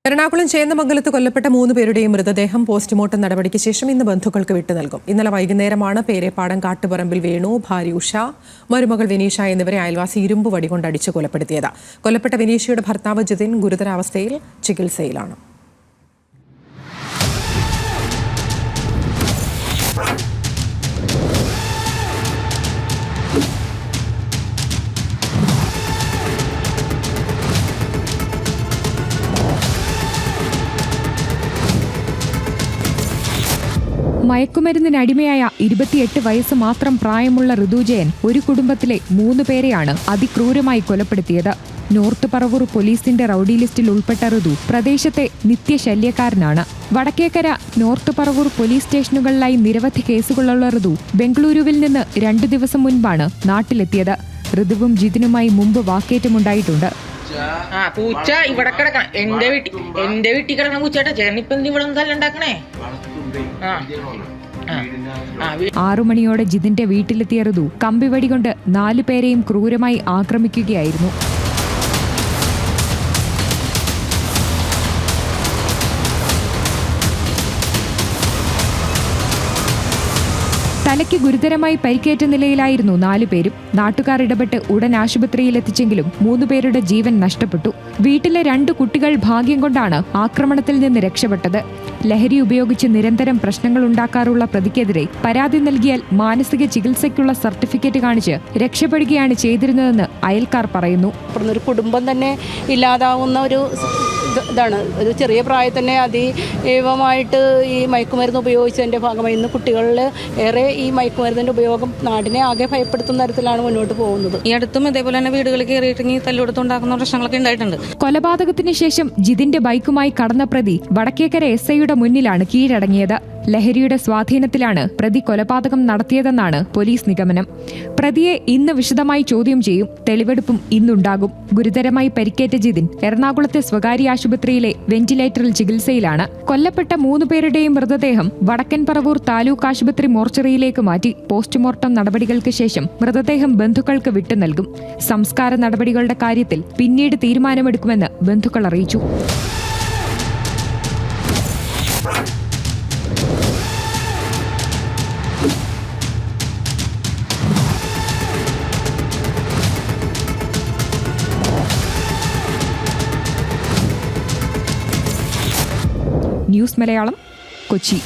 എറണാകുളം ചേന്നമംഗലത്ത് കൊല്ലപ്പെട്ട 3 പേരുടെയും മൃതദേഹം പോസ്റ്റ്മോർട്ടം നടപടിക്ക് ശേഷം ഇന്ന് ബന്ധുക്കൾക്ക് വിട്ടു നൽകും. ഇന്നലെ വൈകുന്നേരമാണ് പേരേപ്പാടം കാട്ടുപറമ്പിൽ വേണു, ഭാര്യ ഉഷ, മരുമകൾ വിനീഷ എന്നിവരെ അയൽവാസി ഇരുമ്പ് വടികൊണ്ട് അടിച്ചു കൊലപ്പെടുത്തിയത്. കൊല്ലപ്പെട്ട വിനീഷയുടെ ഭർത്താവ് ജിതിൻ ഗുരുതരാവസ്ഥയിൽ ചികിത്സയിലാണ്. മയക്കുമരുന്നിനടിമയായ 28 വയസ്സ് മാത്രം പ്രായമുള്ള ഋതുജയൻ ഒരു കുടുംബത്തിലെ 3 പേരെയാണ് അതിക്രൂരമായി കൊലപ്പെടുത്തിയത്. നോർത്ത് പറവൂർ പോലീസിന്റെ റൌഡി ലിസ്റ്റിൽ ഉൾപ്പെട്ട ഋതു പ്രദേശത്തെ നിത്യശല്യക്കാരനാണ്. വടക്കേക്കര, നോർത്ത് പറവൂർ പോലീസ് സ്റ്റേഷനുകളിലായി നിരവധി കേസുകളുള്ള ഋതു ബംഗളൂരുവിൽ നിന്ന് 2 ദിവസം മുൻപാണ് നാട്ടിലെത്തിയത്. ഋതുവും ജിതിനുമായി മുമ്പ് വാക്കേറ്റമുണ്ടായിട്ടുണ്ട്. പൂച്ച ഇവിടെ കിടക്കണം, എന്റെ വീട്ടിൽ കിടക്കണ പൂച്ചേട്ടാ. ചേട്ടനിപ്പം ഇവിടെ എന്തെല്ലാം ഉണ്ടാക്കണേ? 6 മണിയോടെ ജിതിന്റെ വീട്ടിലെത്തിയ ഋതു കമ്പിവടി കൊണ്ട് 4 പേരെയും ക്രൂരമായി ആക്രമിക്കുകയായിരുന്നു. തലയ്ക്ക് ഗുരുതരമായി പരിക്കേറ്റ നിലയിലായിരുന്നു 4 പേരും. നാട്ടുകാർ ഇടപെട്ട് ഉടൻ ആശുപത്രിയിലെത്തിച്ചെങ്കിലും 3 പേരുടെ ജീവൻ നഷ്ടപ്പെട്ടു. വീട്ടിലെ 2 കുട്ടികൾ ഭാഗ്യം കൊണ്ടാണ് ആക്രമണത്തിൽ നിന്ന് രക്ഷപ്പെട്ടത്. ലഹരി ഉപയോഗിച്ച് നിരന്തരം പ്രശ്നങ്ങൾ ഉണ്ടാക്കാറുള്ള പ്രതിക്കെതിരെ പരാതി നൽകിയാൽ മാനസിക ചികിത്സയ്ക്കുള്ള സർട്ടിഫിക്കറ്റ് കാണിച്ച് രക്ഷപ്പെടുകയാണ് ചെയ്തിരുന്നതെന്ന് അയൽക്കാർ പറയുന്നു. ഒരു കുടുംബം തന്നെ ഇല്ലാതാവുന്ന ഒരു ഇതാണ്. ഒരു ചെറിയ പ്രായത്തിൽ തന്നെ അതീവമായിട്ട് ഈ മയക്കുമരുന്ന് ഉപയോഗിച്ചതിൻ്റെ ഭാഗമായി ഇന്ന് കുട്ടികളിൽ ഏറെ ഈ മയക്കുമരുന്നിൻ്റെ ഉപയോഗം നാടിനെ ആകെ ഭയപ്പെടുത്തുന്ന തരത്തിലാണ് മുന്നോട്ട് പോകുന്നത്. ഈ അടുത്തും ഇതേപോലെ തന്നെ വീടുകളിൽ കയറിയിട്ടെങ്കിൽ തല്ലുകൊടുത്തുണ്ടാക്കുന്ന പ്രശ്നങ്ങളൊക്കെ ഉണ്ടായിട്ടുണ്ട്. കൊലപാതകത്തിന് ശേഷം ജിതിന്റെ ബൈക്കുമായി കടന്ന പ്രതി വടക്കേക്കര SIയുടെ മുന്നിലാണ് കീഴടങ്ങിയത്. ലഹരിയുടെ സ്വാധീനത്തിലാണ് പ്രതി കൊലപാതകം നടത്തിയതെന്നാണ് പോലീസ് നിഗമനം. പ്രതിയെ ഇന്ന് വിശദമായി ചോദ്യം ചെയ്യും. തെളിവെടുപ്പും ഇന്നുണ്ടാകും. ഗുരുതരമായി പരിക്കേറ്റ ജിതിൻ എറണാകുളത്തെ സ്വകാര്യ ആശുപത്രിയിലെ വെന്റിലേറ്ററിൽ ചികിത്സയിലാണ്. കൊല്ലപ്പെട്ട 3 പേരുടെയും മൃതദേഹം വടക്കൻ പറവൂർ താലൂക്ക് ആശുപത്രി മോർച്ചറിയിലേക്ക് മാറ്റി പോസ്റ്റ്മോർട്ടം നടപടികൾക്ക് ശേഷം മൃതദേഹം ബന്ധുക്കൾക്ക് വിട്ടു നൽകും. സംസ്കാര നടപടികളുടെ കാര്യത്തിൽ പിന്നീട് തീരുമാനമെടുക്കുമെന്ന് ബന്ധുക്കൾ അറിയിച്ചു. ന്യൂസ് മലയാളം, കൊച്ചി.